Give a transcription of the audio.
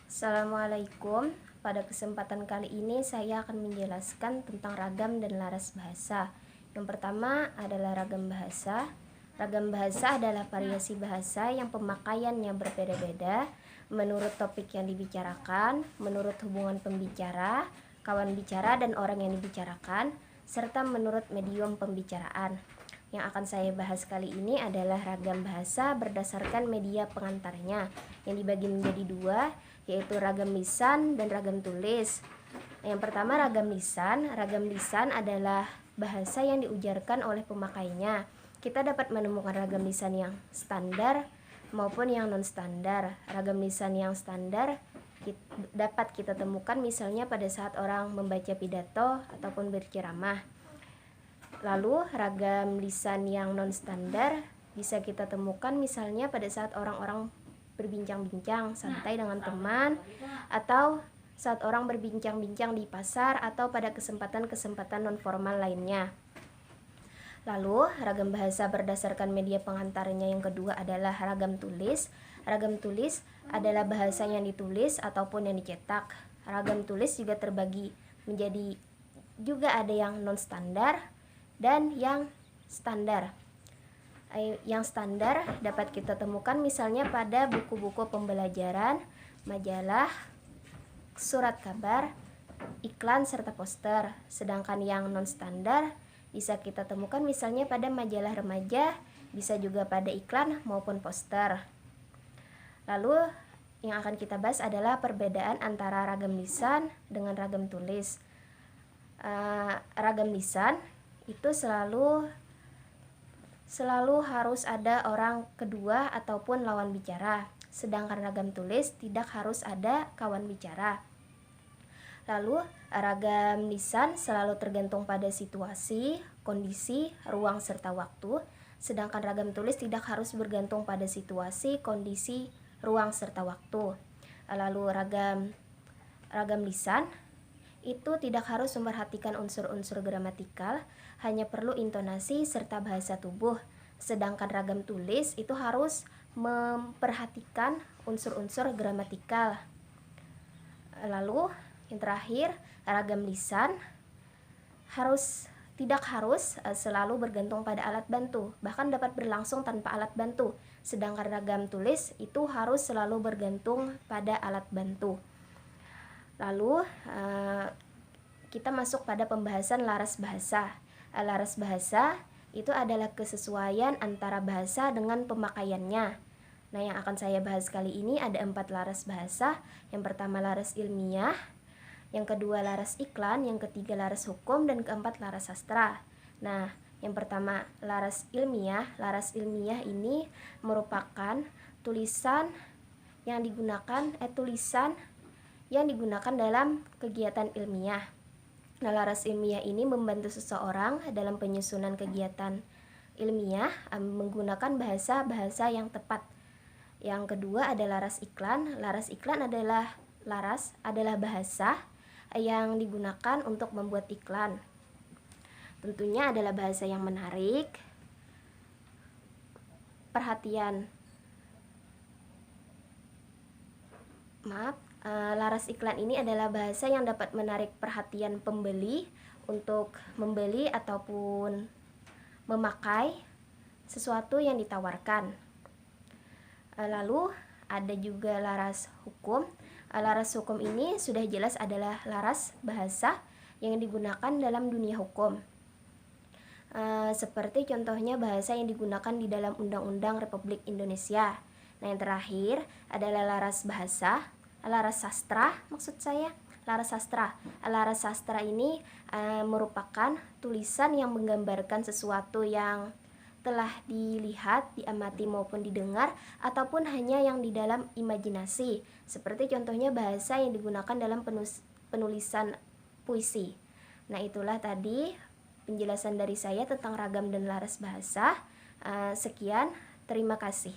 Assalamualaikum. Pada kesempatan kali ini saya akan menjelaskan tentang ragam dan laras bahasa. Yang pertama adalah ragam bahasa. Ragam bahasa adalah variasi bahasa yang pemakaiannya berbeda-beda menurut topik yang dibicarakan, menurut hubungan pembicara, kawan bicara dan orang yang dibicarakan, serta menurut medium pembicaraan. Yang akan saya bahas kali ini adalah ragam bahasa berdasarkan media pengantarnya yang dibagi menjadi dua, yaitu ragam lisan dan ragam tulis. Yang pertama ragam lisan. Ragam lisan adalah bahasa yang diujarkan oleh pemakainya. Kita dapat menemukan ragam lisan yang standar maupun yang non standar. Ragam lisan yang standar dapat kita temukan misalnya pada saat orang membaca pidato ataupun berceramah. Lalu ragam lisan yang non standar bisa kita temukan misalnya pada saat orang-orang berbincang-bincang santai dengan teman, atau saat orang berbincang-bincang di pasar, atau pada kesempatan-kesempatan non formal lainnya. Lalu ragam bahasa berdasarkan media pengantarnya yang kedua adalah ragam tulis. Ragam tulis adalah bahasa yang ditulis ataupun yang dicetak. Ragam tulis juga terbagi menjadi juga ada yang non standar dan yang standar. Yang standar dapat kita temukan misalnya pada buku-buku pembelajaran, majalah, surat kabar, iklan, serta poster. Sedangkan yang non standar bisa kita temukan misalnya pada majalah remaja, bisa juga pada iklan maupun poster. Lalu yang akan kita bahas adalah perbedaan antara ragam lisan dengan ragam tulis. Ragam lisan itu selalu harus ada orang kedua ataupun lawan bicara, sedangkan ragam tulis tidak harus ada kawan bicara. Lalu ragam lisan selalu tergantung pada situasi, kondisi, ruang, serta waktu, sedangkan ragam tulis tidak harus bergantung pada situasi, kondisi, ruang, serta waktu. Lalu ragam lisan itu tidak harus memperhatikan unsur-unsur gramatikal, hanya perlu intonasi serta bahasa tubuh. Sedangkan ragam tulis itu harus memperhatikan unsur-unsur gramatikal. Lalu yang terakhir, ragam lisan tidak harus selalu bergantung pada alat bantu, bahkan dapat berlangsung tanpa alat bantu. Sedangkan ragam tulis itu harus selalu bergantung pada alat bantu. Lalu kita masuk pada pembahasan laras bahasa. Laras bahasa itu adalah kesesuaian antara bahasa dengan pemakaiannya. Nah, yang akan saya bahas kali ini ada 4 laras bahasa. Yang pertama laras ilmiah, yang kedua laras iklan, yang ketiga laras hukum, dan keempat laras sastra. Nah, yang pertama laras ilmiah. Laras ilmiah ini merupakan tulisan yang digunakan dalam kegiatan ilmiah. Nah, laras ilmiah ini membantu seseorang dalam penyusunan kegiatan ilmiah menggunakan bahasa-bahasa yang tepat. Yang kedua ada laras iklan. Laras iklan adalah bahasa yang digunakan untuk membuat iklan. Tentunya adalah bahasa yang menarik perhatian. Laras iklan ini adalah bahasa yang dapat menarik perhatian pembeli untuk membeli ataupun memakai sesuatu yang ditawarkan. Lalu ada juga laras hukum. Laras hukum ini sudah jelas adalah laras bahasa yang digunakan dalam dunia hukum. Seperti contohnya bahasa yang digunakan di dalam Undang-Undang Republik Indonesia. Nah, yang terakhir adalah laras sastra. Laras sastra ini merupakan tulisan yang menggambarkan sesuatu yang telah dilihat, diamati maupun didengar, ataupun hanya yang di dalam imajinasi. Seperti contohnya bahasa yang digunakan dalam penulisan puisi. Nah, itulah tadi penjelasan dari saya tentang ragam dan laras bahasa. Sekian, terima kasih.